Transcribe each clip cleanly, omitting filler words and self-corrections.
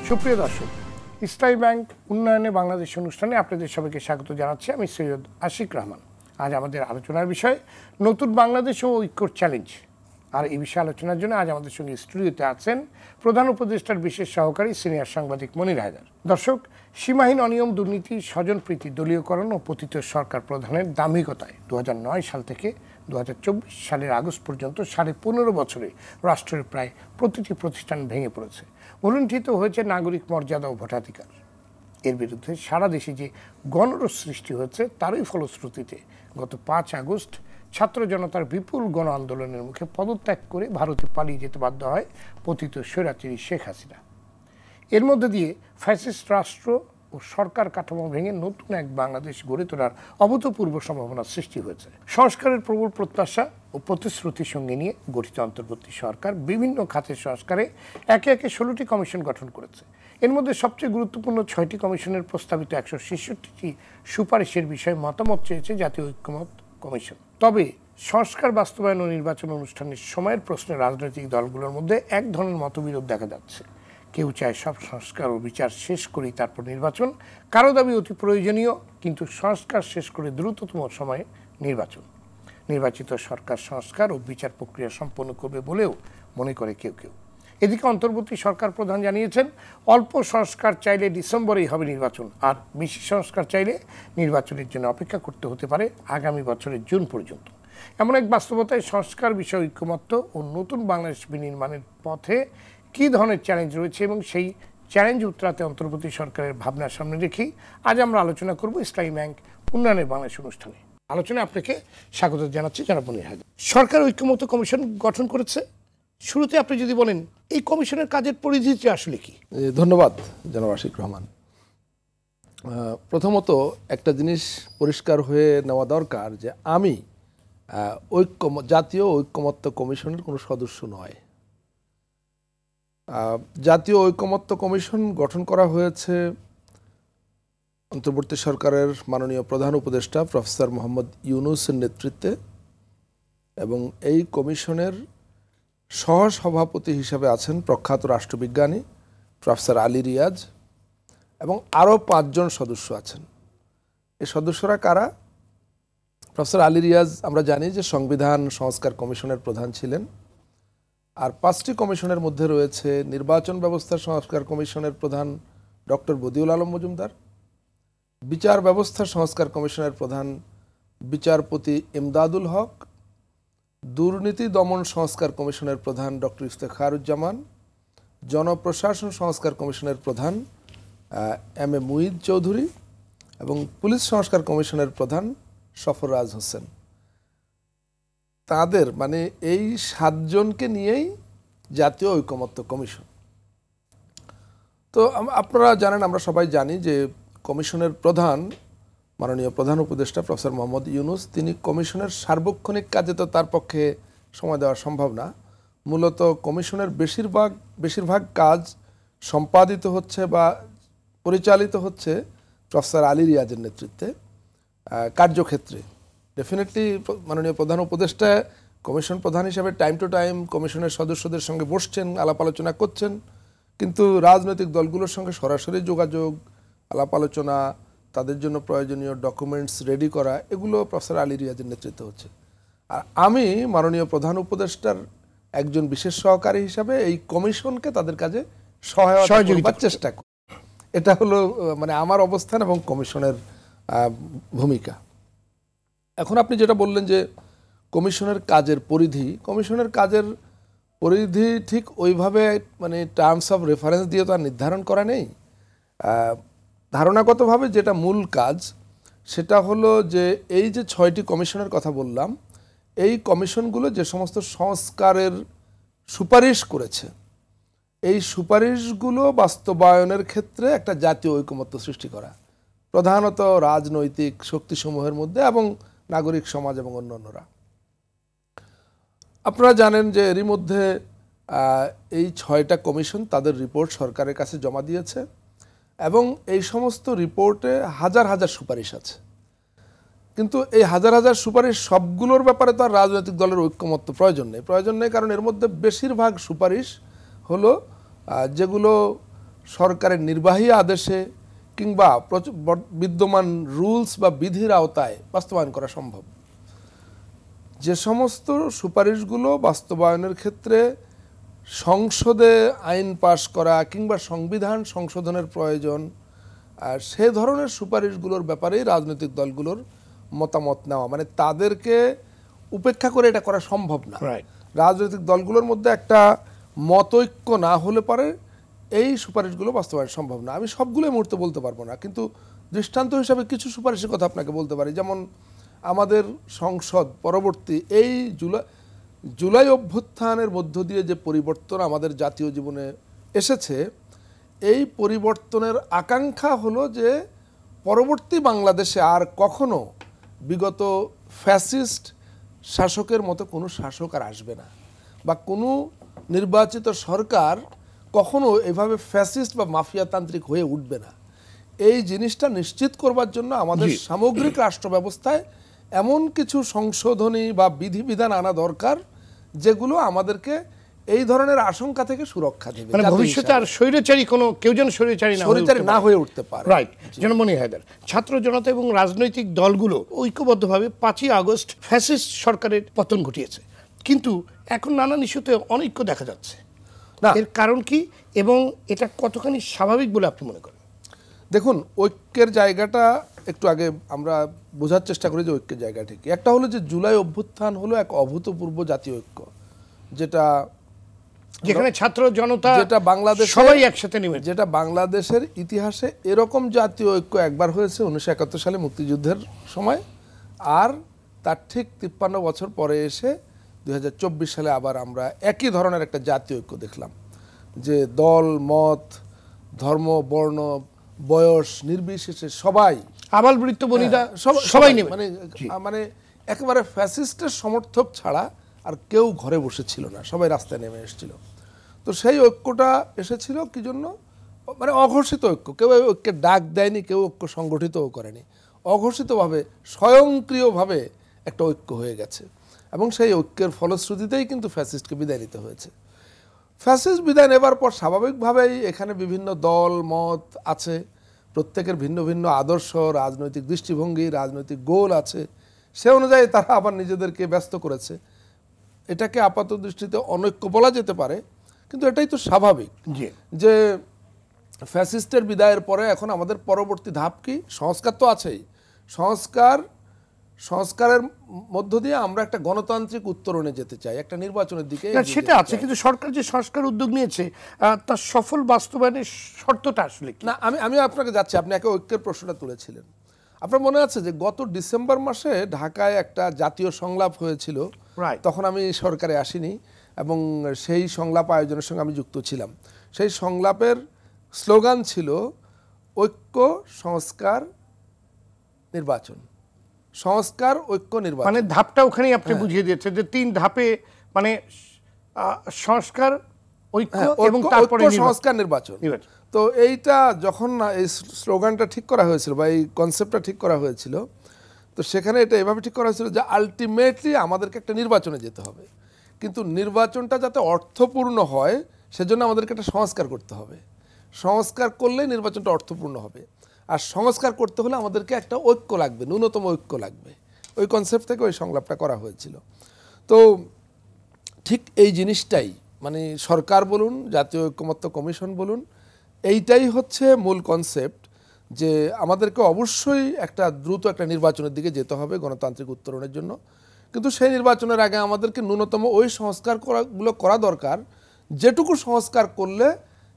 সুপ্রিয় দর্শক, ইসলামী ব্যাংক উন্নয়নে বাংলাদেশ অনুষ্ঠানে আপনাদের সবাইকে স্বাগত জানাচ্ছি। আমি সৈয়দ আশিক রহমান। আজ আমাদের আলোচনার বিষয় নতুন বাংলাদেশ ও ঐক্যর চ্যালেঞ্জ। আর এই বিষয়ে আলোচনার জন্য আজ আমাদের সঙ্গে স্টুডিওতে আছেন প্রধান উপদেষ্টার বিশেষ সহকারী সিনিয়র সাংবাদিক মনির হায়দার। দর্শক, সীমাহীন অনিয়ম, দুর্নীতি, স্বজনপ্রীতি, দলীয়করণ ও পতিত সরকার প্রধানের দাম্ভিকতায় 2009 সাল থেকে 2024 সালের আগস্ট পর্যন্ত 15.5 বছরে রাষ্ট্রের প্রায় প্রতিটি প্রতিষ্ঠান ভেঙে পড়েছে, লুণ্ঠিত হয়েছে নাগরিক মর্যাদা ও ভোটাধিকার। এর বিরুদ্ধে সারা দেশে যে গণরোষ সৃষ্টি হয়েছে তারই ফলশ্রুতিতে গত 5 আগস্ট ছাত্র জনতার বিপুল গণ আন্দোলনের মুখে পদত্যাগ করে ভারতে পালিয়ে যেতে বাধ্য হয় পতিত স্বৈরাচারী শেখ হাসিনা। এর মধ্যে দিয়ে ফ্যাসিস্ট রাষ্ট্র ও সরকার কাঠামো ভেঙে নতুন এক বাংলাদেশ গড়ে তোলার অভূতপূর্ব সম্ভাবনার সৃষ্টি হয়েছে। সংস্কারের প্রবল প্রত্যাশা ও প্রতিশ্রুতির সঙ্গে নিয়ে গঠিত অন্তর্বর্তী সরকার বিভিন্ন খাতের সংস্কারে একে একে 16টি কমিশন গঠন করেছে। এর মধ্যে সবচেয়ে গুরুত্বপূর্ণ 6টি কমিশনের প্রস্তাবিত 166টি সুপারিশের বিষয়ে মতামত চেয়েছে জাতীয় ঐক্যমত্য কমিশন। তবে সংস্কার বাস্তবায়ন ও নির্বাচন অনুষ্ঠানের সময়ের প্রশ্নে রাজনৈতিক দলগুলোর মধ্যে এক ধরনের মতবিরোধ দেখা যাচ্ছে। কেউ চায় সব সংস্কার ও বিচার শেষ করেই তারপর নির্বাচন, কারো দাবি অতি প্রয়োজনীয় কিন্তু সংস্কার শেষ করে দ্রুততম সময়ে নির্বাচন। নির্বাচিত সরকার সংস্কার ও বিচার প্রক্রিয়া সম্পন্ন করবে বলেও মনে করে কেউ কেউ। এদিকে অন্তর্বর্তী সরকার প্রধান জানিয়েছেন, অল্প সংস্কার চাইলে ডিসেম্বরেই হবে নির্বাচন, আর বেশি সংস্কার চাইলে নির্বাচনের জন্য অপেক্ষা করতে হতে পারে আগামী বছরের জুন পর্যন্ত। এমন এক বাস্তবতায় সংস্কার বিষয় ঐক্যমত্য ও নতুন বাংলাদেশ বিনির্মাণের পথে কী ধরনের চ্যালেঞ্জ রয়েছে এবং সেই চ্যালেঞ্জ উত্তরাতে অন্তর্বর্তী সরকারের ভাবনার সামনে রেখেই আজ আমরা আলোচনা করব ইসলামী ব্যাংক উন্নয়নের বাংলাদেশ অনুষ্ঠানে। আলোচনায় আপনাকে স্বাগত জানাচ্ছি জনাব মনির হায়দার। সরকার ঐক্যমত্য কমিশন গঠন করেছে, শুরুতে আপনি যদি বলেন এই কমিশনের কাজের পরিধিটি আসলে কি? ধন্যবাদ জনাব আশিক রহমান। প্রথমত একটা জিনিস পরিষ্কার হয়ে নেওয়া দরকার যে আমি জাতীয় ঐক্যমত্য কমিশনের কোনো সদস্য নয়। জাতীয় ঐক্যমত্য কমিশন গঠন করা হয়েছে অন্তর্বর্তী সরকারের মাননীয় প্রধান উপদেষ্টা প্রফেসর মোহাম্মদ ইউনূসের নেতৃত্বে, এবং এই কমিশনের সহসভাপতি হিসাবে আছেন প্রখ্যাত রাষ্ট্রবিজ্ঞানী প্রফেসর আলী রিয়াজ, এবং আরও 5 জন সদস্য আছেন। এই সদস্যরা কারা? প্রফেসর আলী রিয়াজ আমরা জানি যে সংবিধান সংস্কার কমিশনের প্রধান ছিলেন, আর 5টি কমিশনের মধ্যে রয়েছে নির্বাচন ব্যবস্থা সংস্কার কমিশনের প্রধান ডক্টর বদিউল আলম মজুমদার, বিচার ব্যবস্থা সংস্কার কমিশনের প্রধান বিচারপতি ইমদাদুল হক, দুর্নীতি দমন সংস্কার কমিশনের প্রধান ডক্টর ইফতেখারুজ্জামান, জনপ্রশাসন সংস্কার কমিশনের প্রধান এম এ মুঈদ চৌধুরী, এবং পুলিশ সংস্কার কমিশনের প্রধান সফররাজ হোসেন। তাদের মানে এই 7 জনকে নিয়েই জাতীয় ঐক্যমত্য কমিশন। তো আপনারা জানেন, আমরা সবাই জানি যে কমিশনের প্রধান মাননীয় প্রধান উপদেষ্টা প্রফেসর মোহাম্মদ ইউনূস, তিনি কমিশনের সার্বক্ষণিক কাজে তো তার পক্ষে সময় দেওয়া সম্ভব না। মূলত কমিশনের বেশিরভাগ কাজ সম্পাদিত হচ্ছে বা পরিচালিত হচ্ছে প্রফেসর আলী রিয়াজের নেতৃত্বে কার্যক্ষেত্রে। ডেফিনেটলি মাননীয় প্রধান উপদেষ্টা কমিশন প্রধান হিসেবে টাইম টু টাইম কমিশনের সদস্যদের সঙ্গে বসছেন, আলাপ আলোচনা করছেন, কিন্তু রাজনৈতিক দলগুলোর সঙ্গে সরাসরি যোগাযোগ, আলাপ আলোচনা, তাদের জন্য প্রয়োজনীয় ডকুমেন্টস রেডি করা, এগুলো প্রফেসর আলী রিয়াজের নেতৃত্বে হচ্ছে। আর আমি মাননীয় প্রধান উপদেষ্টার একজন বিশেষ সহকারী হিসাবে এই কমিশনকে তাদের কাজে সহায়তা করবার চেষ্টা করি। এটা হলো মানে আমার অবস্থান এবং কমিশনের ভূমিকা। এখন আপনি যেটা বললেন যে কমিশনের কাজের পরিধি ঠিক ওইভাবে মানে টার্মস অফ রেফারেন্স দিয়ে তো আর নির্ধারণ করা নেই। ধারণাগতভাবে যেটা মূল কাজ সেটা হলো যে এই যে 6টি কমিশনের কথা বললাম, এই কমিশনগুলো যে সমস্ত সংস্কারের সুপারিশ করেছে, এই সুপারিশগুলো বাস্তবায়নের ক্ষেত্রে একটা জাতীয় ঐকমত্য সৃষ্টি করা, প্রধানত রাজনৈতিক শক্তিসমূহের মধ্যে এবং নাগরিক সমাজ এবং অন্যান্যরা। আপনারা জানেন যে এরই মধ্যে এই 6টা কমিশন তাদের রিপোর্ট সরকারের কাছে জমা দিয়েছে, এবং এই সমস্ত রিপোর্টে হাজার হাজার সুপারিশ আছে। কিন্তু এই হাজার হাজার সুপারিশ সবগুলোর ব্যাপারে তো আর রাজনৈতিক দলের ঐক্যমত্য প্রয়োজন নেই, কারণ এর মধ্যে বেশিরভাগ সুপারিশ হলো যেগুলো সরকারের নির্বাহী আদেশে কিংবা বিদ্যমান রুলস বা বিধির আওতায় বাস্তবায়ন করা সম্ভব। যে সমস্ত সুপারিশগুলো বাস্তবায়নের ক্ষেত্রে সংসদে আইন পাশ করা কিংবা সংবিধান সংশোধনের প্রয়োজন, আর সে ধরনের সুপারিশগুলোর ব্যাপারেই রাজনৈতিক দলগুলোর মতামত নেওয়া, মানে তাদেরকে উপেক্ষা করে এটা করা সম্ভব না। রাজনৈতিক দলগুলোর মধ্যে একটা মতৈক্য না হলে পারে এই সুপারিশগুলো বাস্তবায়ন সম্ভব না। আমি সবগুলো মুহূর্তে বলতে পারবো না, কিন্তু দৃষ্টান্ত হিসাবে কিছু সুপারিশের কথা আপনাকে বলতে পারি। যেমন আমাদের সংসদ পরবর্তী এই জুলাই অভ্যুত্থানের মধ্য দিয়ে যে পরিবর্তন আমাদের জাতীয় জীবনে এসেছে, এই পরিবর্তনের আকাঙ্ক্ষা হলো যে পরবর্তী বাংলাদেশে আর কখনো বিগত ফ্যাসিস্ট শাসকের মতো কোনো শাসক আর আসবে না, বা কোনো নির্বাচিত সরকার কখনো এভাবে ফ্যাসিস্ট বা মাফিয়াতান্ত্রিক হয়ে উঠবে না। এই জিনিসটা নিশ্চিত করবার জন্য আমাদের সামগ্রিক রাষ্ট্র ব্যবস্থায় এমন কিছু সংশোধনী বা বিধিবিধান আনা দরকার যেগুলো আমাদেরকে এই ধরনের আশঙ্কা থেকে সুরক্ষা দেবে, মানে ভবিষ্যতে আর স্বৈরাচারী কোনো কেউ যেন স্বৈরাচারী না হয়ে উঠতে পারে। রাইট। জনমনি হায়দার, ছাত্র জনতা এবং রাজনৈতিক দলগুলো ঐক্যবদ্ধভাবে 5ই আগস্ট ফ্যাসিস্ট সরকারের পতন ঘটিয়েছে, কিন্তু এখন নানান ইস্যুতে অনৈক্য দেখা যাচ্ছে না, এর কারণ কি এবং এটা কতখানি স্বাভাবিক বলে আপনি মনে করেন? দেখুন, ঐক্যের জায়গাটা একটু আগে আমরা বোঝার চেষ্টা করি যে ঐক্যের জায়গা ঠিক। একটা হলো যে জুলাই অভ্যুত্থান হলো এক অভূতপূর্ব জাতীয় ঐক্য, যেখানে ছাত্র জনতা যেটা বাংলাদেশ সবাই একসাথে নেমে, যেটা বাংলাদেশের ইতিহাসে এরকম জাতীয় ঐক্য একবার হয়েছে 1971 সালে মুক্তিযুদ্ধের সময়, আর তার ঠিক 53 বছর পরে এসে 2024 সালে আবার আমরা একই ধরনের একটা জাতীয় ঐক্য দেখলাম, যে দল মত ধর্ম বর্ণ বয়স নির্বিশেষে সবাই আবাল বৃত্ত বনিতা সবাই নেমে, মানে একেবারে ফ্যাসিস্টের সমর্থক ছাড়া আর কেউ ঘরে বসেছিল না, সবাই রাস্তায় নেমে এসেছিল। তো সেই ঐক্যটা এসেছিল কি জন্য? মানে অঘোষিত ঐক্য, কেউ ঐক্যে ডাক দেয়নি, কেউ ঐক্য সংগঠিতও করেনি, অঘোষিতভাবে স্বয়ংক্রিয়ভাবে একটা ঐক্য হয়ে গেছে, এবং সেই ঐক্যের ফলশ্রুতিতেই কিন্তু ফ্যাসিস্টকে বিদায় নিতে হয়েছে। ফ্যাসিস্ট বিদায় নেবার পর স্বাভাবিকভাবেই এখানে বিভিন্ন দল মত আছে, প্রত্যেকের ভিন্ন ভিন্ন আদর্শ, রাজনৈতিক দৃষ্টিভঙ্গি, রাজনৈতিক গোল আছে, সে অনুযায়ী তারা আবার নিজেদেরকে ব্যস্ত করেছে। এটাকে আপাত দৃষ্টিতে অনৈক্য বলা যেতে পারে, কিন্তু এটাই তো স্বাভাবিক যে ফ্যাসিস্টের বিদায়ের পরে এখন আমাদের পরবর্তী ধাপ কি? সংস্কার তো আছেই, সংস্কারের মধ্য দিয়ে আমরা একটা গণতান্ত্রিক উত্তরণে যেতে চাই, একটা নির্বাচনের দিকে। সেটা আছে, কিন্তু সরকার যে সংস্কার উদ্যোগ নিয়েছে তার সফল বাস্তবায়নের শর্তটা আসলে না, আমি আপনাকে যাচ্ছি, আপনি একে ঐক্যের প্রশ্নটা তুলেছিলেন। আপনার মনে আছে যে গত ডিসেম্বর মাসে ঢাকায় একটা জাতীয় সংলাপ হয়েছিল, তখন আমি সরকারে আসিনি এবং সেই সংলাপ আয়োজনের সঙ্গে আমি যুক্ত ছিলাম। সেই সংলাপের স্লোগান ছিল ঐক্য সংস্কার নির্বাচন, সংস্কার ঐক্য নির্বাচন। মানে ধাপটা ওখানেই আপনি বুঝিয়ে দিয়েছেন যে 3 ধাপে, মানে সংস্কার ঐক্য এবং তারপরে সংস্কার নির্বাচন। তো এইটা যখন এই স্লোগানটা ঠিক করা হয়েছিল বা এই কনসেপ্টটা ঠিক করা হয়েছিল, তো সেখানে এটা এভাবে ঠিক করা হয়েছিল যে আলটিমেটলি আমাদেরকে একটা নির্বাচনে যেতে হবে, কিন্তু নির্বাচনটা যাতে অর্থপূর্ণ হয় সেজন্য আমাদেরকে একটা সংস্কার করতে হবে, সংস্কার করলে নির্বাচনটা অর্থপূর্ণ হবে, আর সংস্কার করতে হলে আমাদেরকে একটা ঐক্য লাগবে, ন্যূনতম ঐক্য লাগবে। ওই কনসেপ্ট থেকে ওই সংলাপটা করা হয়েছিল। তো ঠিক এই জিনিসটাই, মানে সরকার বলুন, জাতীয় ঐক্যমত্য কমিশন বলুন, এইটাই হচ্ছে মূল কনসেপ্ট, যে আমাদেরকে অবশ্যই একটা দ্রুত একটা নির্বাচনের দিকে যেতে হবে গণতান্ত্রিক উত্তরণের জন্য, কিন্তু সেই নির্বাচনের আগে আমাদেরকে ন্যূনতম ওই সংস্কারগুলো করা দরকার যেটুকু সংস্কার করলে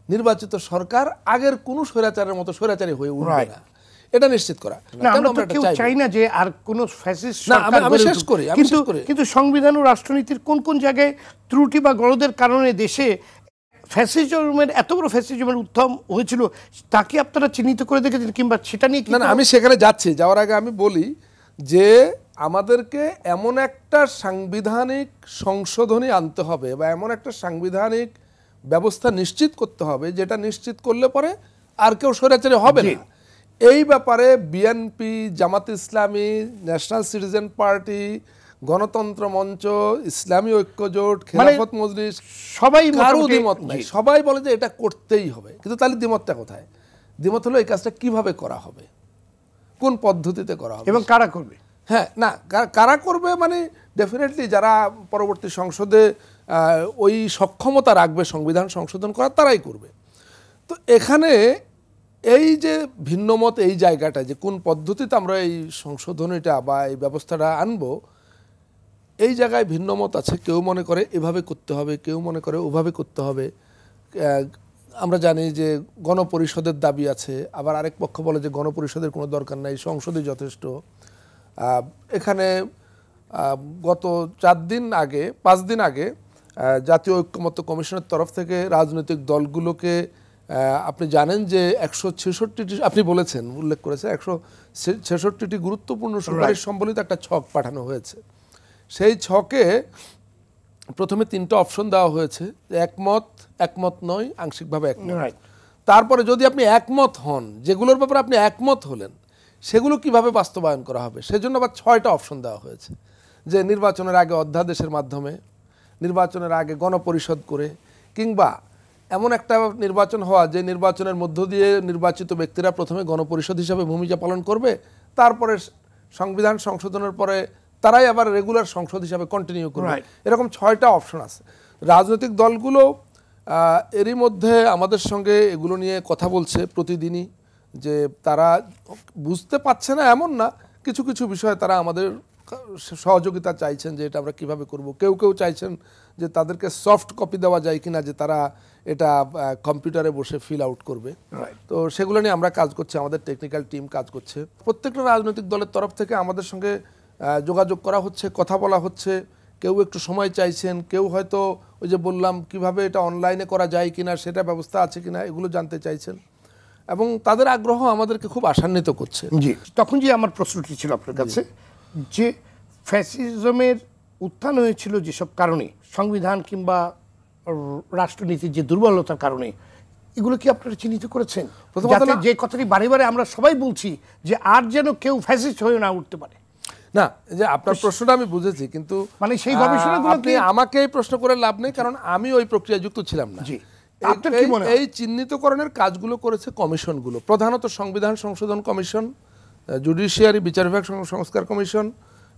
নির্বাচিত সরকার আগের কোনো স্বৈরাচারের মতো স্বৈরাচারী হয়ে উঠবে না, এটা নিশ্চিত করা। আমরা তো কেউ চাই না যে আর কোনো ফ্যাসিস্ট সরকার। আমি শেষ করি। কিন্তু সংবিধান ও রাষ্ট্রনীতির কোন কোন জায়গায় ত্রুটি বা গলদের কারণে দেশে ফ্যাসিজমের এত বড় ফ্যাসিজমের উত্থান হয়েছিল, তাকে আপনারা চিহ্নিত করে দেখেছেন কিংবা সেটা নিয়ে? না, আমি সেখানে যাচ্ছি, যাওয়ার আগে আমি বলি যে আমাদেরকে এমন একটা সাংবিধানিক সংশোধনী আনতে হবে বা এমন একটা সাংবিধানিক ব্যবস্থা নিশ্চিত করতে হবে যেটা নিশ্চিত করলে পরে আর কেউ স্বৈরাচারী হবে না। এই ব্যাপারে BNP, Jamaat Islami, national citizen party, গণতন্ত্র মঞ্চ, ইসলামী ঐক্যজোট, খেলাফত মজলিস সবাই কারো দ্বিমত নাই, সবাই বলে যে এটা করতেই হবে। কিন্তু তাহলে দ্বিমতটা কোথায়? দ্বিমত হলো এই কাজটা কিভাবে করা হবে, কোন পদ্ধতিতে করা হবে এবং কারা করবে। হ্যাঁ, না কারা করবে মানে ডেফিনেটলি যারা পরবর্তী সংসদে ওই সক্ষমতা রাখবে সংবিধান সংশোধন করার, তারাই করবে। তো এখানে এই যে ভিন্নমত, এই জায়গাটা যে কোন পদ্ধতিতে আমরা এই সংশোধনীটা বা এই ব্যবস্থাটা আনবো, এই জায়গায় ভিন্নমত আছে। কেউ মনে করে এভাবে করতে হবে, কেউ মনে করে ওভাবে করতে হবে। আমরা জানি যে গণপরিষদের দাবি আছে, আবার আরেক পক্ষ বলে যে গণপরিষদের কোনো দরকার নাই, সংসদই যথেষ্ট। এখানে গত 5 দিন আগে জাতীয় ঐক্যমত্য কমিশনের তরফ থেকে রাজনৈতিক দলগুলোকে, আপনি জানেন যে 166টি, আপনি বলেছেন, উল্লেখ করেছে 166টি গুরুত্বপূর্ণ সুপারিশ সম্বলিত একটা ছক পাঠানো হয়েছে। সেই ছকে প্রথমে 3টা অপশন দেওয়া হয়েছে, একমত, একমত নয়, আংশিকভাবে একমত। তারপরে যদি আপনি একমত হন, যেগুলোর ব্যাপারে আপনি একমত হলেন, সেগুলো কিভাবে বাস্তবায়ন করা হবে, সেজন্য আবার 6টা অপশন দেওয়া হয়েছে। যে নির্বাচনের আগে অধ্যাদেশের মাধ্যমে, নির্বাচনের আগে গণপরিষদ করে, কিংবা এমন একটা নির্বাচন হওয়া যে নির্বাচনের মধ্য দিয়ে নির্বাচিত ব্যক্তিরা প্রথমে গণপরিষদ হিসাবে ভূমিকা পালন করবে, তারপরে সংবিধান সংশোধনের পরে তারাই আবার রেগুলার সংসদ হিসাবে কন্টিনিউ করবে। এরকম 6টা অপশন আছে। রাজনৈতিক দলগুলো এরই মধ্যে আমাদের সঙ্গে এগুলো নিয়ে কথা বলছে প্রতিদিনই, যে তারা বুঝতে পারছে না এমন না, কিছু কিছু বিষয়ে তারা আমাদের সহযোগিতা চাইছেন যে এটা আমরা কিভাবে করব। কেউ কেউ চাইছেন যে তাদেরকে সফট কপি দেওয়া যায় কিনা, যে তারা এটা কম্পিউটারে বসে ফিল আউট করবে। তো সেগুলো নিয়ে আমরা কাজ করছি, আমাদের টেকনিক্যাল টিম কাজ করছে। প্রত্যেকটা রাজনৈতিক দলের তরফ থেকে আমাদের সঙ্গে যোগাযোগ করা হচ্ছে, কথা বলা হচ্ছে। কেউ একটু সময় চাইছেন, কেউ হয়তো ওই যে বললাম কিভাবে এটা অনলাইনে করা যায় কিনা, সেটা ব্যবস্থা আছে কিনা, এগুলো জানতে চাইছেন। এবং তাদের আগ্রহ আমাদেরকে খুব আশান্বিত করছে। জি, তখন যে আমার প্রশ্নটি ছিল আপনার কাছে, যে ফ্যাসিজমের উত্থান হয়েছিল যেসব কারণে, সংবিধান কিংবা রাষ্ট্রনীতির যে দুর্বলতার কারণে, এগুলো কি আপনারা চিহ্নিত করেছেন? যাতে যে কথাটি বারে বারে আমরা সবাই বলছি যে আর যেন কেউ ফ্যাসিস্ট হয়ে না উঠতে পারে। না, যে আপনার প্রশ্নটা আমি বুঝেছি, কিন্তু মানে সেই গবেষণাগুলো আপনি আমাকে এই প্রশ্ন করে লাভ নেই, কারণ আমি ওই প্রক্রিয়া যুক্ত ছিলাম না। এই চিহ্নিতকরণের কাজগুলো করেছে কমিশনগুলো, প্রধানত সংবিধান সংশোধন কমিশন, জুডিশিয়ারি বিচার বিভাগ সংস্কার কমিশন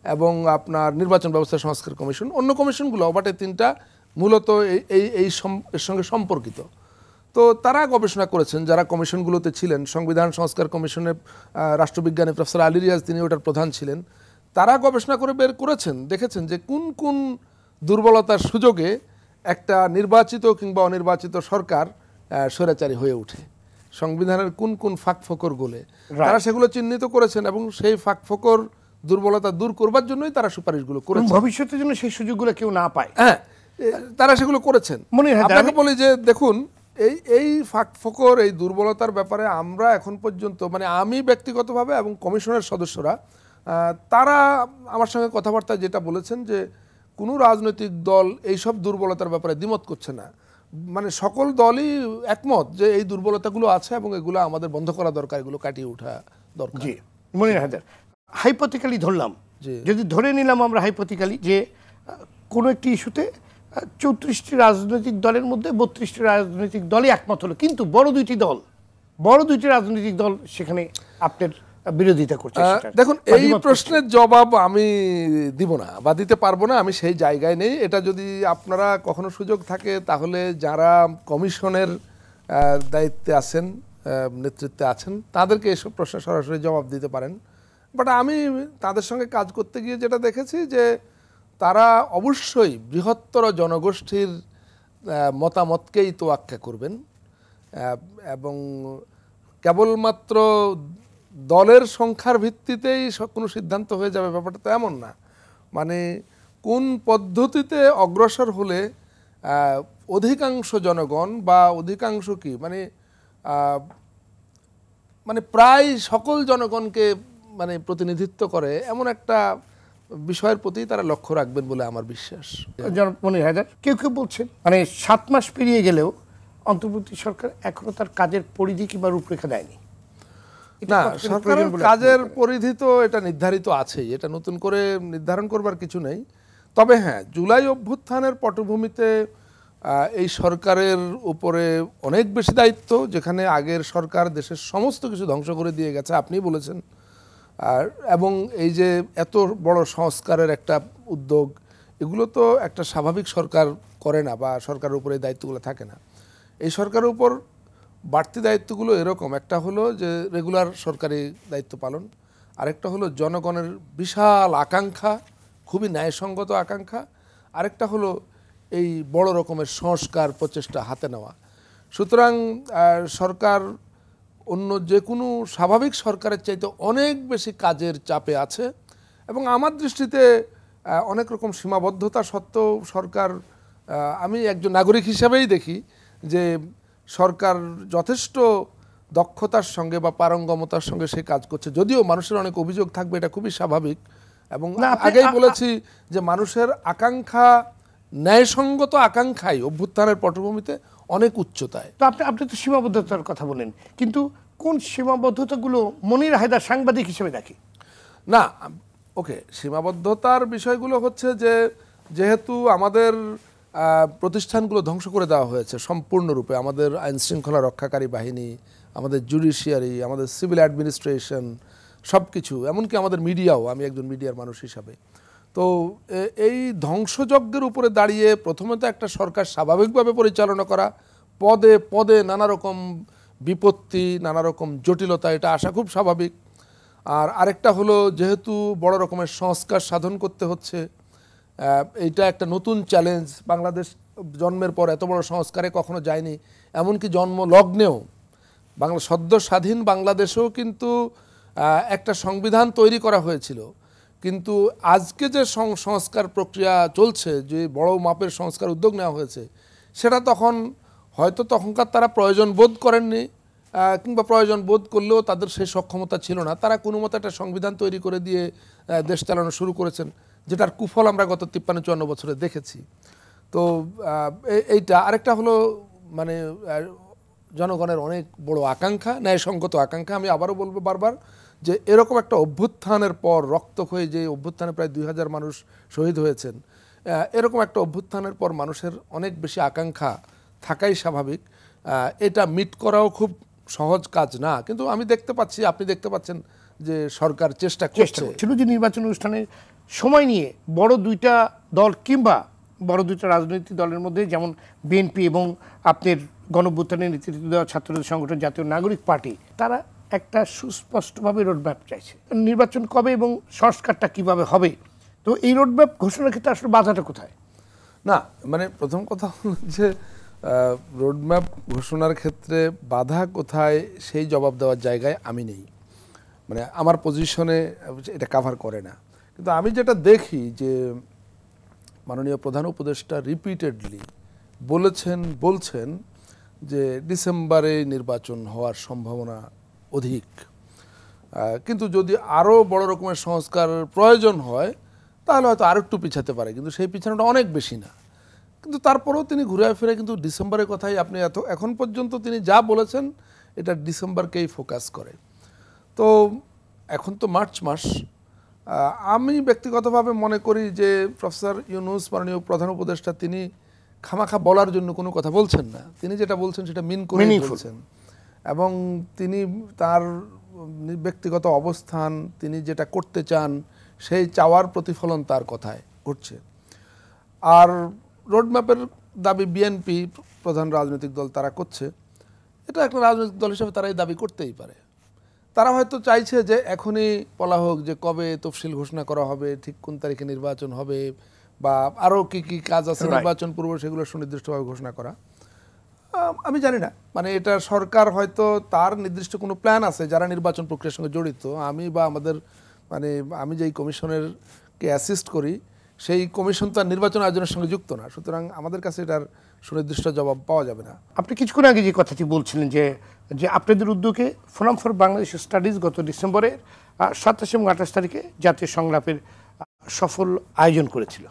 এবং আপনার নির্বাচন ব্যবস্থা সংস্কার কমিশন। অন্য কমিশনগুলো বাটে 3টা মূলত এর সঙ্গে সম্পর্কিত। তো তারা গবেষণা করেছেন, যারা কমিশনগুলোতে ছিলেন। সংবিধান সংস্কার কমিশনের রাষ্ট্রবিজ্ঞানী প্রফেসর আলী রিয়াজ, তিনি ওটার প্রধান ছিলেন। তারা গবেষণা করে বের করেছেন, দেখেছেন যে কোন কোন দুর্বলতার সুযোগে একটা নির্বাচিত কিংবা অনির্বাচিত সরকার স্বৈরাচারী হয়ে ওঠে, সংবিধানের কোন কোন ফাঁকফোকর গোলে তারা সেগুলো চিহ্নিত করেছেন, এবং সেই ফাঁকফোকর দুর্বলতা দূর করবার জন্যই তারা সুপারিশগুলো করেছেন, ভবিষ্যতের জন্য সেই সুযোগগুলো কেউ না পায়। হ্যাঁ, তারা সেগুলো করেছেন। আপনাকে বলি যে দেখুন, এই ফাঁকফোকর, এই দুর্বলতার ব্যাপারে আমরা এখন পর্যন্ত, মানে আমি ব্যক্তিগতভাবে এবং কমিশনের সদস্যরা, তারা আমার সঙ্গে কথাবার্তায় যেটা বলেছেন যে কোনো রাজনৈতিক দল এইসব দুর্বলতার ব্যাপারে দ্বিমত করছে না। মানে সকল দলই একমত যে এই দুর্বলতাগুলো আছে এবং এগুলো আমাদের বন্ধ করা দরকার, এগুলো কাটিয়ে ওঠা দরকার। জি, মনির হায়দার, হাইপোথেটিক্যালি ধরলাম, যদি ধরে নিলাম আমরা হাইপোথেটিক্যালি যে কোনো একটি ইস্যুতে 34টি রাজনৈতিক দলের মধ্যে 32টি রাজনৈতিক দলই একমত হলো, কিন্তু বড় দুইটি রাজনৈতিক দল সেখানে আপনার বিরোধিতা করছে। দেখুন, এই প্রশ্নের জবাব আমি দিব না বা দিতে পারবো না, আমি সেই জায়গায় নেই। এটা যদি আপনারা কখনো সুযোগ থাকে, তাহলে যারা কমিশনের দায়িত্বে আছেন, নেতৃত্বে আছেন, তাদেরকে এসব প্রশ্নের সরাসরি জবাব দিতে পারেন। বাট আমি তাদের সঙ্গে কাজ করতে গিয়ে যেটা দেখেছি যে তারা অবশ্যই বৃহত্তর জনগোষ্ঠীর মতামতকেই তোয়াক্কা করবেন, এবং কেবলমাত্র দলের সংখ্যার ভিত্তিতেই কোনো সিদ্ধান্ত হয়ে যাবে, ব্যাপারটা তো এমন না। মানে কোন পদ্ধতিতে অগ্রসর হলে অধিকাংশ জনগণ বা অধিকাংশ কি মানে প্রায় সকল জনগণকে মানে প্রতিনিধিত্ব করে, এমন একটা বিষয়ের প্রতি তারা লক্ষ্য রাখবেন বলে আমার বিশ্বাস। জনাব মনির হায়দার, কেউ কেউ বলছেন মানে 7 মাস পেরিয়ে গেলেও অন্তর্বর্তী সরকার এখনো তার কাজের পরিধি কিংবা রূপরেখা দেয়নি। না, সরকারের কাজের পরিধি তো এটা নির্ধারিত আছেই, এটা নতুন করে নির্ধারণ করবার কিছু নেই। তবে হ্যাঁ, জুলাই অভ্যুত্থানের পটভূমিতে এই সরকারের উপরে অনেক বেশি দায়িত্ব, যেখানে আগের সরকার দেশের সমস্ত কিছু ধ্বংস করে দিয়ে গেছে, আপনিই বলেছেন। এবং এই যে এত বড় সংস্কারের একটা উদ্যোগ, এগুলো তো একটা স্বাভাবিক সরকার করে না, বা সরকারের উপরে এই দায়িত্বগুলো থাকে না। এই সরকারের উপর বাড়তি দায়িত্বগুলো এরকম, একটা হলো যে রেগুলার সরকারি দায়িত্ব পালন, আরেকটা হলো জনগণের বিশাল আকাঙ্ক্ষা, খুবই ন্যায়সঙ্গত আকাঙ্ক্ষা, আরেকটা হলো এই বড় রকমের সংস্কার প্রচেষ্টা হাতে নেওয়া। সুতরাং সরকার অন্য যে কোনো স্বাভাবিক সরকারের চাইতে অনেক বেশি কাজের চাপে আছে, এবং আমার দৃষ্টিতে অনেক রকম সীমাবদ্ধতা সত্ত্বেও সরকার, আমি একজন নাগরিক হিসাবেই দেখি যে সরকার যথেষ্ট দক্ষতার সঙ্গে বা পারঙ্গমতার সঙ্গে সে কাজ করছে। যদিও মানুষের অনেক অভিযোগ থাকবে, এটা খুবই স্বাভাবিক, এবং আগেই বলেছি যে মানুষের আকাঙ্ক্ষা, ন্যায়সঙ্গত আকাঙ্ক্ষাই অভ্যুত্থানের পটভূমিতে অনেক উচ্চতায়। তো আপনি তো সীমাবদ্ধতার কথা বলেন, কিন্তু কোন সীমাবদ্ধতাগুলো মনির হায়দার সাংবাদিক হিসেবে দেখে? না, ওকে, সীমাবদ্ধতার বিষয়গুলো হচ্ছে যে যেহেতু আমাদের প্রতিষ্ঠানগুলো ধ্বংস করে দেওয়া হয়েছে সম্পূর্ণরূপে, আমাদের আইন শৃঙ্খলা রক্ষাকারী বাহিনী, আমাদের জুডিশিয়ারি, আমাদের সিভিল অ্যাডমিনিস্ট্রেশন, সব কিছু, এমনকি আমাদের মিডিয়াও, আমি একজন মিডিয়ার মানুষ হিসাবে। তো এই ধ্বংসযজ্ঞের উপরে দাঁড়িয়ে প্রথমে তো একটা সরকার স্বাভাবিকভাবে পরিচালনা করা, পদে পদে নানা রকম বিপত্তি, নানা রকম জটিলতা, এটা আসা খুব স্বাভাবিক। আর আরেকটা হলো, যেহেতু বড় রকমের সংস্কার সাধন করতে হচ্ছে, এইটা একটা নতুন চ্যালেঞ্জ। বাংলাদেশ জন্মের পর এত বড় সংস্কারে কখনো যায়নি, এমনকি জন্ম লগ্নেও সদ্য স্বাধীন বাংলাদেশেও কিন্তু একটা সংবিধান তৈরি করা হয়েছিল, কিন্তু আজকে যে সংস্কার প্রক্রিয়া চলছে, যে বড় মাপের সংস্কার উদ্যোগ নেওয়া হয়েছে, সেটা হয়তো তখনকার তারা প্রয়োজন বোধ করেননি, কিংবা প্রয়োজন বোধ করলেও তাদের সেই সক্ষমতা ছিল না। তারা কোনো মতো একটা সংবিধান তৈরি করে দিয়ে দেশ চালানো শুরু করেছেন, যেটার কুফল আমরা গত 53-54 বছরে দেখেছি। তো এইটা আরেকটা হলো, মানে জনগণের অনেক বড় আকাঙ্ক্ষা, ন্যায়সঙ্গত আকাঙ্ক্ষা। আমি আবারও বলবো বারবার যে এরকম একটা অভ্যুত্থানের পর, রক্তক্ষয়ী যে অভ্যুত্থানে প্রায় 2000 মানুষ শহীদ হয়েছেন, এরকম একটা অভ্যুত্থানের পর মানুষের অনেক বেশি আকাঙ্ক্ষা থাকাই স্বাভাবিক। এটা মিট করাও খুব সহজ কাজ না, কিন্তু আমি দেখতে পাচ্ছি, আপনি দেখতে পাচ্ছেন যে সরকার চেষ্টা করছে। ছিল যে নির্বাচন অনুষ্ঠানের সময় নিয়ে বড় দুইটা দল কিংবা বড় দুইটা রাজনৈতিক দলের মধ্যে, যেমন বিএনপি এবং আপনার গণঅভ্যুত্থানের নেতৃত্ব দেওয়া ছাত্রদের সংগঠন জাতীয় নাগরিক পার্টি, তারা একটা সুস্পষ্টভাবে রোডম্যাপ চাইছে, নির্বাচন কবে এবং সংস্কারটা কিভাবে হবে। তো এই রোডম্যাপ ঘোষণার ক্ষেত্রে আসলে বাধাটা কোথায়? না, মানে প্রথম কথা হলো যে রোডম্যাপ ঘোষণার ক্ষেত্রে বাধা কোথায়, সেই জবাব দেওয়ার জায়গায় আমি নেই, মানে আমার পজিশনে এটা কাভার করে না। কিন্তু আমি যেটা দেখি যে মাননীয় প্রধান উপদেষ্টা রিপিটেডলি বলছেন যে ডিসেম্বরে নির্বাচন হওয়ার সম্ভাবনা অধিক, কিন্তু যদি আরও বড় রকমের সংস্কার প্রয়োজন হয় তাহলে হয়তো আরও একটু পিছাতে পারে, কিন্তু সেই পিছানোটা অনেক বেশি না। কিন্তু তারপরেও তিনি ঘুরে ফিরে কিন্তু ডিসেম্বরের কথাই, আপনি এখন পর্যন্ত তিনি যা বলেছেন এটা ডিসেম্বরকেই ফোকাস করে। তো এখন তো মার্চ মাস, আমি ব্যক্তিগতভাবে মনে করি যে প্রফেসর ইউনূস, মাননীয় প্রধান উপদেষ্টা, তিনি খামাখা বলার জন্য কোনো কথা বলছেন না, তিনি যেটা বলছেন সেটা মিন করে বলছেন, এবং তিনি তার ব্যক্তিগত অবস্থান, তিনি যেটা করতে চান, সেই চাওয়ার প্রতিফলন তার কথায় ঘটছে। আর রোডম্যাপের দাবি বিএনপি, প্রধান রাজনৈতিক দল, তারা করছে, এটা একটা রাজনৈতিক দল হিসেবে তারা এই দাবি করতেই পারে। তারা হয়তো চাইছে যে এখনই বলা হোক যে কবে তফসিল ঘোষণা করা হবে, ঠিক কোন তারিখে নির্বাচন হবে, বা আরও কী কী কাজ আছে নির্বাচন পূর্ব, সেগুলো সুনির্দিষ্টভাবে ঘোষণা করা। আমি জানি না, মানে এটা সরকার হয়তো তার নির্দিষ্ট কোনো প্ল্যান আছে যারা নির্বাচন প্রক্রিয়ার সঙ্গে জড়িত। আমি বা আমাদের, মানে আমি যেই কমিশনেরকে অ্যাসিস্ট করি, সেই কমিশন তো আর নির্বাচন আয়োজনের সঙ্গে যুক্ত না, সুতরাং আমাদের কাছে এটার সুনির্দিষ্ট জবাব পাওয়া যাবে না। আপনি কিছুক্ষণ আগে যে কথাটি বলছিলেন যে যে আপনাদের উদ্যোগে ফোরাম ফর বাংলাদেশ স্টাডিজ গত ডিসেম্বরে 27 এবং 28 তারিখে জাতীয় সংলাপের সফল আয়োজন করেছিল।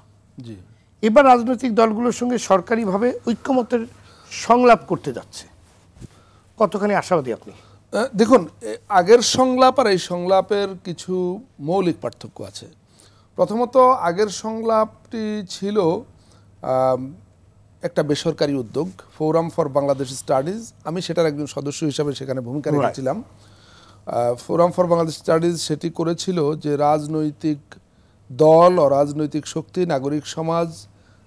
জি, এবার রাজনৈতিক দলগুলোর সঙ্গে সরকারিভাবে ঐক্যমতের সংলাপ করতে যাচ্ছে, কতখানি আশাবাদী আপনি? দেখুন, আগের সংলাপ আর এই সংলাপের কিছু মৌলিক পার্থক্য আছে। প্রথমত, আগের সংলাপটি ছিল একটা বেসরকারি উদ্যোগ, ফোরাম ফর বাংলাদেশ স্টাডিজ। আমি সেটার একজন সদস্য হিসাবে সেখানে ভূমিকা রেখেছিলাম। ফোরাম ফর বাংলাদেশ স্টাডিজ সেটি করেছিল যে রাজনৈতিক দল ও রাজনৈতিক শক্তি, নাগরিক সমাজ,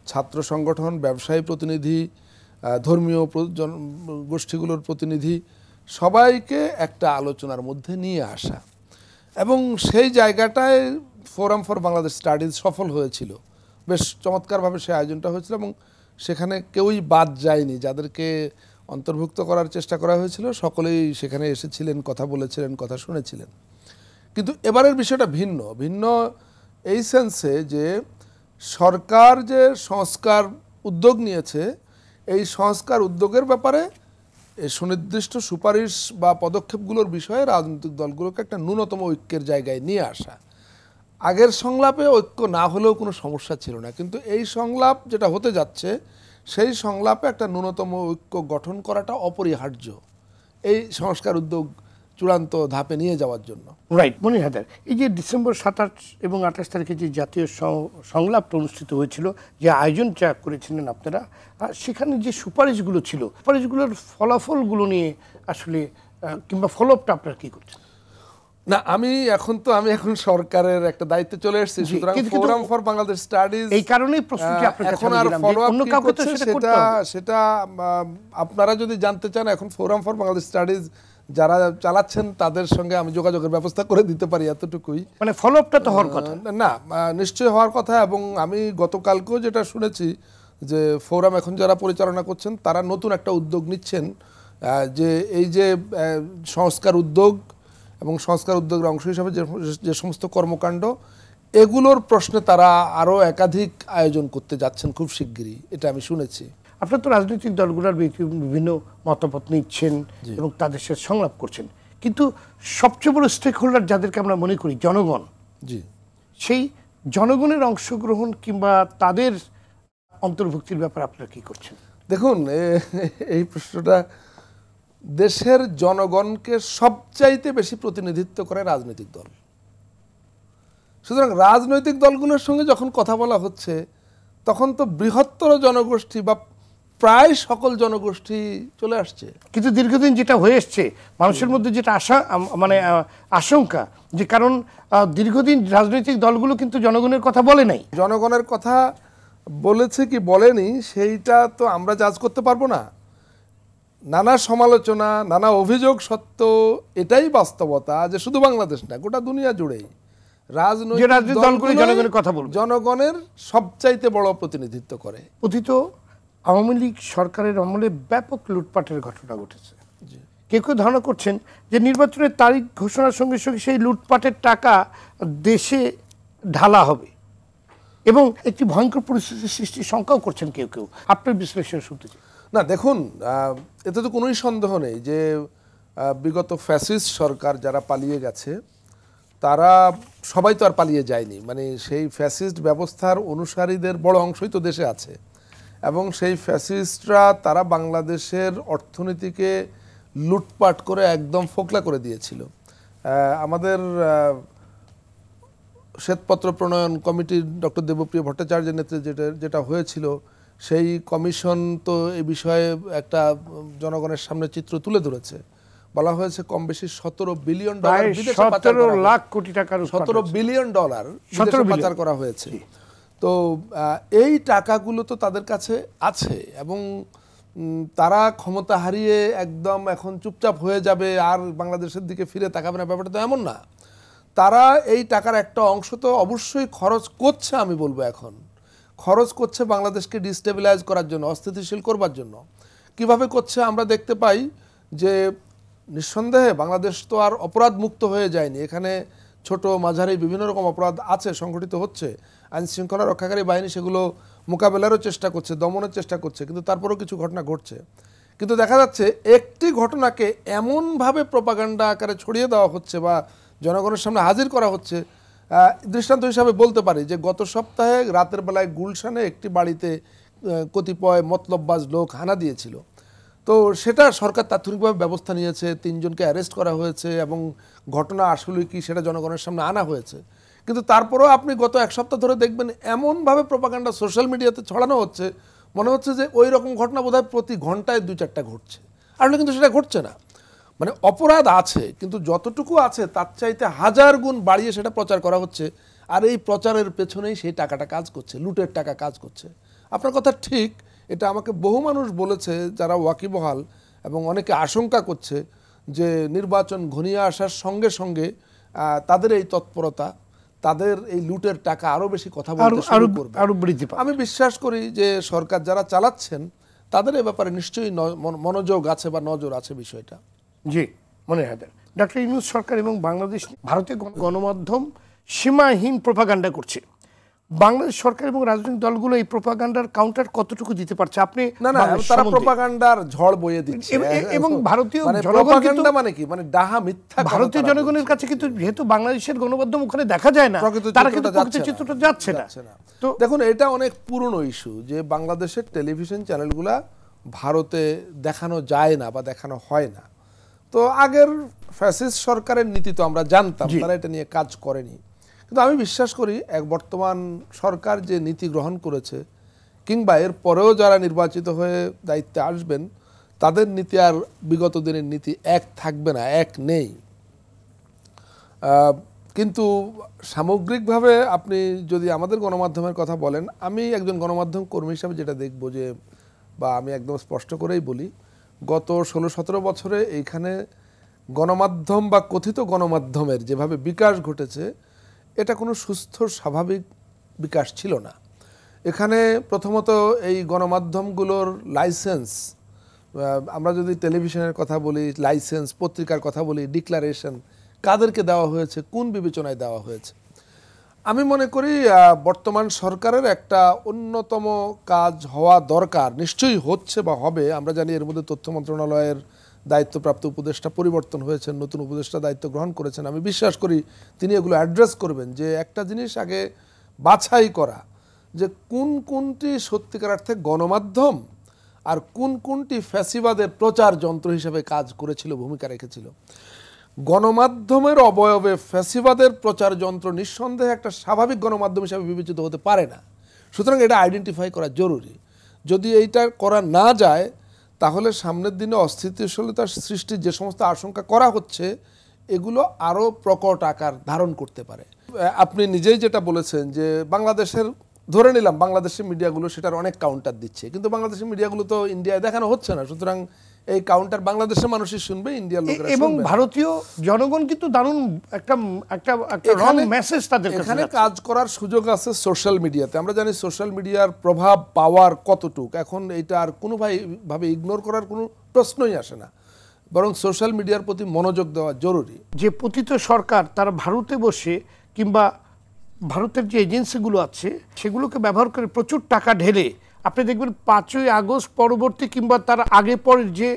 ছাত্র সংগঠন, ব্যবসায়ী প্রতিনিধি, ধর্মীয় গোষ্ঠীগুলোর প্রতিনিধি সবাইকে একটা আলোচনার মধ্যে নিয়ে আসা, এবং সেই জায়গাটায় ফোরাম ফর বাংলাদেশ স্টাডিজ সফল হয়েছিল। বেশ চমৎকারভাবে সেই আয়োজনটা হয়েছিল এবং সেখানে কেউই বাদ যায়নি। যাদেরকে অন্তর্ভুক্ত করার চেষ্টা করা হয়েছিল সকলেই সেখানে এসেছিলেন, কথা বলেছিলেন, কথা শুনেছিলেন। কিন্তু এবারের বিষয়টা ভিন্ন ভিন্ন এই সেন্সে যে সরকার যে সংস্কার উদ্যোগ নিয়েছে, এই সংস্কার উদ্যোগের ব্যাপারে এই সুনির্দিষ্ট সুপারিশ বা পদক্ষেপগুলোর বিষয়ে রাজনৈতিক দলগুলোকে একটা ন্যূনতম ঐক্যের জায়গায় নিয়ে আসা। আগের সংলাপে ঐক্য না হলেও কোনো সমস্যা ছিল না, কিন্তু এই সংলাপ যেটা হতে যাচ্ছে সেই সংলাপে একটা ন্যূনতম ঐক্য গঠন করাটা অপরিহার্য এই সংস্কার উদ্যোগ চূড়ান্ত ধাপে নিয়ে যাওয়ার জন্য। রাইট। মনির হায়দার, এই যে ডিসেম্বর 27 এবং 28 তারিখে যে জাতীয় সংলাপটা অনুষ্ঠিত হয়েছিল, যে আয়োজনটা করেছিলেন আপনারা, সেখানে যে সুপারিশগুলো ছিল, সুপারিশগুলোর ফলাফলগুলো নিয়ে আসলে কিংবা ফলোআপটা আপনারা কি করছেন? না, আমি এখন সরকারের একটা দায়িত্বে চলে এসেছি, সুতরাং ফোরাম ফর বাংলাদেশ স্টাডিজ এই কারণেই প্রশ্নটি আপনার কাছে এখন আর ফলো আপ কি করছে সেটা আপনারা যদি জানতে চান, এখন ফোরাম ফর বাংলাদেশ স্টাডিজ যারা চালাচ্ছেন তাদের সঙ্গে আমি যোগাযোগের ব্যবস্থা করে দিতে পারি, এতটুকুই। মানে ফলোআপটা তো হওয়ার কথা। না, নিশ্চয়ই হওয়ার কথা। এবং আমি গতকালকেও যেটা শুনেছি যে ফোরাম এখন যারা পরিচালনা করছেন তারা নতুন একটা উদ্যোগ নিচ্ছেন, যে এই যে সংস্কার উদ্যোগ এবং সংস্কার উদ্যোগের অংশ হিসাবে যে সমস্ত কর্মকাণ্ড, এগুলোর প্রশ্নে তারা আরও একাধিক আয়োজন করতে যাচ্ছেন খুব শিগগিরই, এটা আমি শুনেছি। আপনারা তো রাজনৈতিক দলগুলোর বিভিন্ন মতামত নিচ্ছেন এবং তাদের সাথে সংলাপ করছেন, কিন্তু সবচেয়ে বড় স্টেক হোল্ডার যাদেরকে আমরা মনে করি জনগণ, জি, সেই জনগণের অংশগ্রহণ কিংবা তাদের অন্তর্ভুক্তির ব্যাপারে আপনারা কি করছেন? দেখুন, এই প্রশ্নটা, দেশের জনগণকে সবচাইতে বেশি প্রতিনিধিত্ব করে রাজনৈতিক দল। সুতরাং রাজনৈতিক দলগুলোর সঙ্গে যখন কথা বলা হচ্ছে তখন তো বৃহত্তর জনগোষ্ঠী বা প্রায় সকল জনগোষ্ঠী চলে আসছে। কিন্তু দীর্ঘদিন যেটা হয়ে এসছে, মানুষের মধ্যে যেটা আশঙ্কা, যে কারণ দীর্ঘদিন রাজনৈতিক দলগুলো কিন্তু জনগণের কথা বলে নাই। জনগণের কথা বলেছে কি বলেনি সেইটা তো আমরা জাজ করতে পারবো না। নানা সমালোচনা, নানা অভিযোগ সত্ত্বেও এটাই বাস্তবতা যে শুধু বাংলাদেশ না, গোটা দুনিয়া জুড়েই রাজনৈতিক দলগুলো জনগণের কথা বলবে, জনগণের সবচাইতে বড় প্রতিনিধিত্ব করে। অতীত আওয়ামী লীগ সরকারের আমলে ব্যাপক লুটপাটের ঘটনা ঘটেছে। কেউ কেউ ধারণা করছেন যে নির্বাচনের তারিখ ঘোষণার সঙ্গে সঙ্গে সেই লুটপাটের টাকা দেশে ঢালা হবে এবং একটি ভয়ঙ্কর পরিস্থিতির সৃষ্টির শঙ্কাও করছেন কেউ কেউ। আপনার বিশ্লেষণ শুনতে চাই। না, দেখুন, এতে তো কোনোই সন্দেহ নেই যে বিগত ফ্যাসিস্ট সরকার যারা পালিয়ে গেছে তারা সবাই তো আর পালিয়ে যায়নি। মানে সেই ফ্যাসিস্ট ব্যবস্থার অনুসারীদের বড় অংশই তো দেশে আছে, এবং সেই ফ্যাসিস্টরা তারা বাংলাদেশের অর্থনীতিকে লুটপাট করে একদম ফোকলা করে দিয়েছিল। আমাদের শ্বেতপত্র প্রণয়ন কমিটির ডক্টর দেবপ্রিয় ভট্টাচার্যের নেতৃত্বে যেটা হয়েছিল, সেই কমিশন তো এই বিষয়ে একটা জনগণের সামনে চিত্র তুলে ধরেছে। বলা হয়েছে কম বেশি 17 বিলিয়ন ডলার বিদেশে পাচার করা, 17 লাখ কোটি টাকার 17 বিলিয়ন ডলার বিদেশে পাচার করা হয়েছে। তো এই টাকাগুলো তো তাদের কাছে আছে এবং তারা ক্ষমতা হারিয়ে একদম এখন চুপচাপ হয়ে যাবে আর বাংলাদেশের দিকে ফিরে তাকাবে না, ব্যাপারটা তো এমন না। তারা এই টাকার একটা অংশ তো অবশ্যই খরচ করছে, আমি বলবো এখন খরচ করছে বাংলাদেশকে ডিস্টেবিলাইজ করার জন্য, অস্থিতিশীল করবার জন্য। কিভাবে করছে আমরা দেখতে পাই যে নিঃসন্দেহে বাংলাদেশ তো আর অপরাধ মুক্ত হয়ে যায়নি। এখানে ছোট মাঝারি বিভিন্ন রকম অপরাধ আছে, সংগঠিত হচ্ছে। আইন শৃঙ্খলা রক্ষাকারী বাহিনী সেগুলো মোকাবেলারও চেষ্টা করছে, দমনের চেষ্টা করছে, কিন্তু তারপরেও কিছু ঘটনা ঘটছে। কিন্তু দেখা যাচ্ছে একটি ঘটনাকে এমনভাবে প্রপাগান্ডা আকারে ছড়িয়ে দেওয়া হচ্ছে বা জনগণের সামনে হাজির করা হচ্ছে। দৃষ্টান্ত হিসাবে বলতে পারি যে গত সপ্তাহে রাতের বেলায় গুলশানে একটি বাড়িতে কতিপয় মতলববাজ লোক হানা দিয়েছিল। তো সেটা সরকার তাৎক্ষণিকভাবে ব্যবস্থা নিয়েছে, 3 জনকে অ্যারেস্ট করা হয়েছে এবং ঘটনা আসলে কি সেটা জনগণের সামনে আনা হয়েছে। কিন্তু তারপরেও আপনি গত 1 সপ্তাহ ধরে দেখবেন এমনভাবে প্রপাগান্ডা সোশ্যাল মিডিয়াতে ছড়ানো হচ্ছে, মনে হচ্ছে যে ওই রকম ঘটনা বোধহয় প্রতি ঘন্টায় 2-4টা ঘটছে। আসলে কিন্তু সেটা ঘটছে না। মানে অপরাধ আছে, কিন্তু যতটুকু আছে তার চাইতে 1000 গুণ বাড়িয়ে সেটা প্রচার করা হচ্ছে। আর এই প্রচারের পেছনেই সেই টাকাটা কাজ করছে, লুটের টাকা কাজ করছে। আপনার কথা ঠিক, এটা আমাকে বহু মানুষ বলেছে যারা ওয়াকিবহাল, এবং অনেকে আশঙ্কা করছে যে নির্বাচন ঘনিয়ে আসার সঙ্গে সঙ্গে তাদের এই তৎপরতা, তাদের এই লুটের টাকা আরো বেশি কথা বলতে শুরু করবে, আরো বৃদ্ধি পাবে। আমি বিশ্বাস করি যে সরকার যারা চালাচ্ছেন তাদের এই ব্যাপারে নিশ্চয়ই মনোযোগ আছে বা নজর আছে বিষয়টা। জি, মনে হয় ডক্টর ইউনূস সরকার এবং বাংলাদেশ, ভারতীয় গণমাধ্যম সীমাহীন প্রোপাগান্ডা করছে। বাংলাদেশ সরকার এবং রাজনৈতিক দলগুলো এই প্রোপাগান্ডার কাউন্টার কতটুকু দিতে পারছে? আপনি না তারা প্রোপাগান্ডার ঝড় বইয়ে দিচ্ছে, এবং ভারতীয় প্রোপাগান্ডা মানে কি, মানে ডাহা মিথ্যা। ভারতীয় জনগণের কাছে কিন্তু যেহেতু বাংলাদেশের গণমাধ্যম ওখানে দেখা যায় না, তারা কিন্তু প্রকৃত চিত্রটা যাচ্ছে না। তো দেখুন, এটা অনেক পুরনো ইস্যু যে বাংলাদেশের টেলিভিশন চ্যানেলগুলা ভারতে দেখানো যায় না বা দেখানো হয় না। তো আগের ফ্যাসিস্ট সরকারের নীতি তো আমরা জানতাম, তারা এটা নিয়ে কাজ করেনি। কিন্তু আমি বিশ্বাস করি এক বর্তমান সরকার যে নীতি গ্রহণ করেছে, কিংবা এর পরেও যারা নির্বাচিত হয়ে দায়িত্বে আসবেন, তাদের নীতি আর বিগত দিনের নীতি এক থাকবে না, এক নেই। কিন্তু সামগ্রিকভাবে আপনি যদি আমাদের গণমাধ্যমের কথা বলেন, আমি একজন গণমাধ্যম কর্মী হিসাবে যেটা দেখব যে, বা আমি একদম স্পষ্ট করেই বলি, গত 16-17 বছরে এইখানে গণমাধ্যম বা কথিত গণমাধ্যমের যেভাবে বিকাশ ঘটেছে, এটা কোনো সুস্থ স্বাভাবিক বিকাশ ছিল না। এখানে প্রথমত এই গণমাধ্যমগুলোর লাইসেন্স, আমরা যদি টেলিভিশনের কথা বলি লাইসেন্স, পত্রিকার কথা বলি ডিক্লারেশন, কাদেরকে দেওয়া হয়েছে, কোন বিবেচনায় দেওয়া হয়েছে। আমি মনে করি বর্তমান সরকারের একটা অন্যতম কাজ হওয়া দরকার, নিশ্চয়ই হচ্ছে বা হবে। আমরা জানি এর মধ্যে তথ্য মন্ত্রণালয়ের দায়িত্বপ্রাপ্ত উপদেষ্টা পরিবর্তন হয়েছেন, নতুন উপদেষ্টা দায়িত্ব গ্রহণ করেছেন। আমি বিশ্বাস করি তিনি এগুলো অ্যাড্রেস করবেন, যে একটা জিনিস আগে বাছাই করা যে কোনটি সত্যিকার অর্থে গণমাধ্যম আর কোনটি ফ্যাসিবাদের প্রচার যন্ত্র হিসেবে কাজ করেছিল, ভূমিকা রেখেছিল। গণমাধ্যমের অবয়বে ফ্যাসিবাদের প্রচার যন্ত্র নিঃসন্দেহে একটা স্বাভাবিক গণমাধ্যম হিসেবে বিবেচিত হতে পারে না। সুতরাং এটা আইডেন্টিফাই করা জরুরি। যদি এইটা করা না যায়, তাহলে সামনের দিনে অস্থিতিশীলতার সৃষ্টির যে সমস্ত আশঙ্কা করা হচ্ছে, এগুলো আরও প্রকট আকার ধারণ করতে পারে। আপনি নিজেই যেটা বলেছেন যে বাংলাদেশের, ধরে নিলাম বাংলাদেশের মিডিয়াগুলো সেটার অনেক কাউন্টার দিচ্ছে, কিন্তু বাংলাদেশের মিডিয়াগুলো তো ইন্ডিয়ায় দেখানো হচ্ছে না। সুতরাং এই কাউন্টার বাংলাদেশের মানুষই শুনবে, ইন্ডিয়ার লোকেরা শুনবে। এবং ভারতীয় জনগণ কিন্তু দারুণ একটা রং মেসেজ তাদের কাছে। এখানে কাজ করার সুযোগ আছে সোশ্যাল মিডিয়াতে। আমরা জানি সোশ্যাল মিডিয়ার প্রভাব পাওয়ার কতটুক, এখন এটা আর কোনোভাবে ইগনোর করার কোনো প্রশ্নই আসে না, বরং সোশ্যাল মিডিয়ার প্রতি মনোযোগ দেওয়া জরুরি। যে পতিত সরকার তারা ভারতে বসে কিংবা ভারতের যে এজেন্সিগুলো আছে সেগুলোকে ব্যবহার করে প্রচুর টাকা ঢেলে, আপনি দেখবেন 5ই আগস্ট পরবর্তী কিংবা তার আগে পরের যে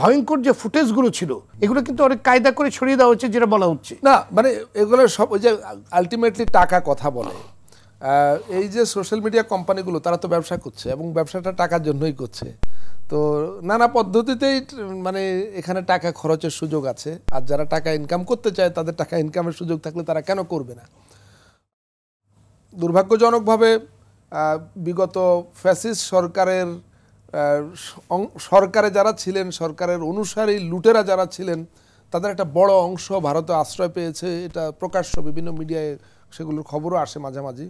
ভয়ঙ্কর যে ফুটেজগুলো ছিল, এগুলো কিন্তু অনেক কায়দা করে ছড়িয়ে দেওয়া হচ্ছে, যেটা বলা হচ্ছে না। মানে এগুলো সব ওই যে আলটিমেটলি টাকা কথা বলে। এই যে সোশ্যাল মিডিয়া কোম্পানিগুলো, তারা তো ব্যবসা করছে এবং ব্যবসাটা টাকার জন্যই করছে। তো নানা পদ্ধতিতেই মানে এখানে টাকা খরচের সুযোগ আছে। আর যারা টাকা ইনকাম করতে চায়, তাদের টাকা ইনকামের সুযোগ থাকলে তারা কেন করবে না? দুর্ভাগ্যজনকভাবে বিগত ফ্যাসিস্ট সরকারে যারা ছিলেন, সরকারের অনুসারী লুটেরা যারা ছিলেন, তাদের একটা বড় অংশ ভারতে আশ্রয় পেয়েছে। এটা প্রকাশ্য বিভিন্ন মিডিয়ায় সেগুলোর খবরও আসে মাঝামাঝি,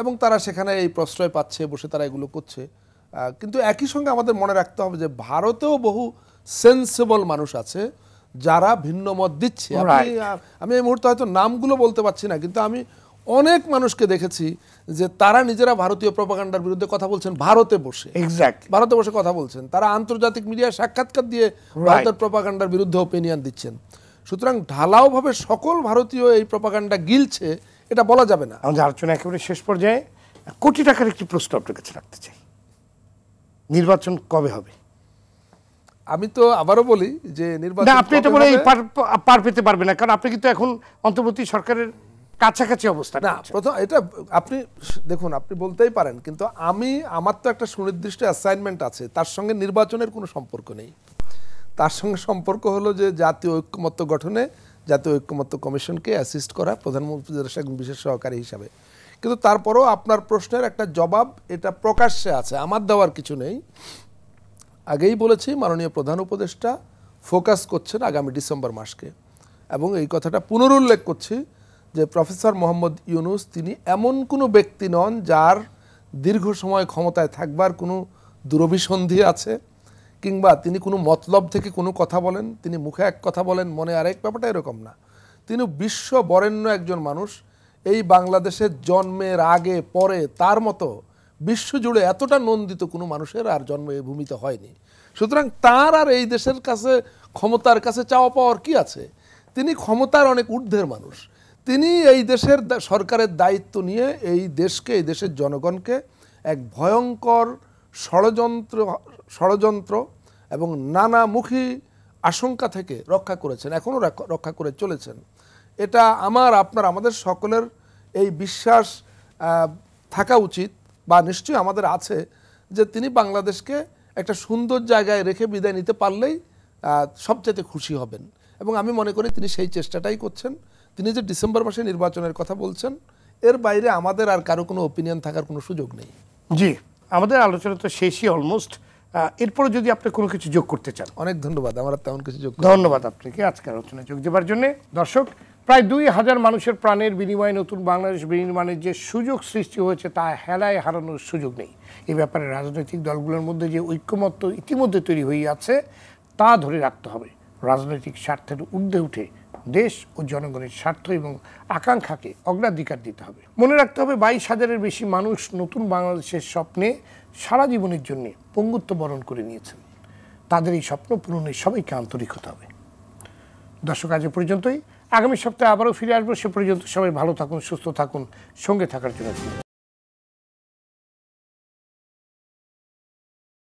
এবং তারা সেখানে এই প্রশ্রয় পাচ্ছে, বসে তারা এগুলো করছে। কিন্তু একই সঙ্গে আমাদের মনে রাখতে হবে যে ভারতেও বহু সেন্সেবল মানুষ আছে যারা ভিন্ন মত দিচ্ছে। আমি এই মুহূর্তে হয়তো নামগুলো বলতে পারছি না, কিন্তু আমি অনেক মানুষকে দেখেছি যে তারা নিজেরা ভারতীয় প্রপাগান্ডার বিরুদ্ধে কথা বলছেন, ভারতে বসে কথা বলছেন। তারা আন্তর্জাতিক মিডিয়ায় সাক্ষাৎকার দিয়ে ভারতের প্রপাগান্ডার বিরুদ্ধে ওপিনিয়ন দিচ্ছেন। সুতরাং ঢালাওভাবে সকল ভারতীয় এই প্রপাগান্ডা গিলছে, এটা বলা যাবে না। আমাদের আলোচনা একেবারে শেষ পর্যায়ে কোটি টাকার একটি প্রশ্ন আপনার কাছে রাখতে চাই, নির্বাচন কবে হবে? আমি তো আবারও বলি যে নির্বাচন আপনি এটা বলে পার পেতে পারবেন না, কারণ আপনি কিন্তু এখন অন্তর্বর্তী সরকারের কাছাকাছি অবস্থা না প্রথম এটা আপনি দেখুন, আপনি বলতেই পারেন, কিন্তু আমার তো একটা সুনির্দিষ্ট অ্যাসাইনমেন্ট আছে, তার সঙ্গে নির্বাচনের কোনো সম্পর্ক নেই। তার সঙ্গে সম্পর্ক হলো যে জাতীয় ঐক্যমত্য গঠনে জাতীয় ঐক্যমত্য কমিশনকে অ্যাসিস্ট করা প্রধানমন্ত্রীর একজন বিশেষ সহকারী হিসাবে। কিন্তু তারপরেও আপনার প্রশ্নের একটা জবাব এটা প্রকাশ্যে আছে, আমার দেওয়ার কিছু নেই। আগেই বলেছি মাননীয় প্রধান উপদেষ্টা ফোকাস করছেন আগামী ডিসেম্বর মাসকে, এবং এই কথাটা পুনরুল্লেখ করছি যে প্রফেসর মোহাম্মদ ইউনূস তিনি এমন কোনো ব্যক্তি নন যার দীর্ঘ সময় ক্ষমতায় থাকবার কোনো দুরভিসন্ধি আছে, কিংবা তিনি কোনো মতলব থেকে কোনো কথা বলেন, তিনি মুখে এক কথা বলেন মনে আরেক, ব্যাপারটা এরকম না। তিনি বিশ্ব বরেণ্য একজন মানুষ। এই বাংলাদেশের জন্মের আগে পরে তার মতো বিশ্বজুড়ে এতটা নন্দিত কোনো মানুষের আর জন্ম এই ভূমিতে হয়নি। সুতরাং তার আর এই দেশের কাছে ক্ষমতার কাছে চাওয়া পাওয়ার কি আছে? তিনি ক্ষমতার অনেক ঊর্ধ্বের মানুষ। তিনি এই দেশের সরকারের দায়িত্ব নিয়ে এই দেশকে, এই দেশের জনগণকে এক ভয়ঙ্কর ষড়যন্ত্র এবং নানামুখী আশঙ্কা থেকে রক্ষা করেছেন, এখনও রক্ষা করে চলেছেন। এটা আমাদের সকলের এই বিশ্বাস থাকা উচিত, বা নিশ্চয়ই আমাদের আছে, যে তিনি বাংলাদেশকে একটা সুন্দর জায়গায় রেখে বিদায় নিতে পারলেই সবচেয়ে খুশি হবেন। এবং আমি মনে করি তিনি সেই চেষ্টাটাই করছেন। তিনি যে ডিসেম্বর মাসে নির্বাচনের কথা বলছেন, এর বাইরে আমাদের আর কারো কোনো ওপিনিয়ন থাকার কোনো সুযোগ নেই। জি, আমাদের আলোচনা তো শেষই অলমোস্ট। এরপরে যদি আপনি কোনো কিছু যোগ করতে চান। অনেক ধন্যবাদ, আমার তেমন কিছু যোগ। ধন্যবাদ আপনাকে আজকে আলোচনায় যোগ দেওয়ার জন্য। দর্শক, প্রায় 2000 মানুষের প্রাণের বিনিময়ে নতুন বাংলাদেশ বিনির্মাণের যে সুযোগ সৃষ্টি হয়েছে তা হেলায় হারানোর সুযোগ নেই। এই ব্যাপারে রাজনৈতিক দলগুলোর মধ্যে যে ঐক্যমত্য ইতিমধ্যে তৈরি হয়ে আছে তা ধরে রাখতে হবে। রাজনৈতিক স্বার্থের ঊর্ধ্বে উঠে দেশ ও জনগণের স্বার্থ এবং আকাঙ্ক্ষাকে অগ্রাধিকার দিতে হবে। মনে রাখতে হবে 22,000-এর বেশি মানুষ নতুন বাংলাদেশের স্বপ্নে সারা জীবনের জন্য পঙ্গুত্ব বরণ করে নিয়েছেন। তাদের এই স্বপ্ন পূরণে সবাইকে আন্তরিক হতে হবে। দর্শক, আজ পর্যন্তই। আগামী সপ্তাহে আবারও ফিরে আসবো। সে পর্যন্ত সবাই ভালো থাকুন, সুস্থ থাকুন, সঙ্গে থাকার জন্য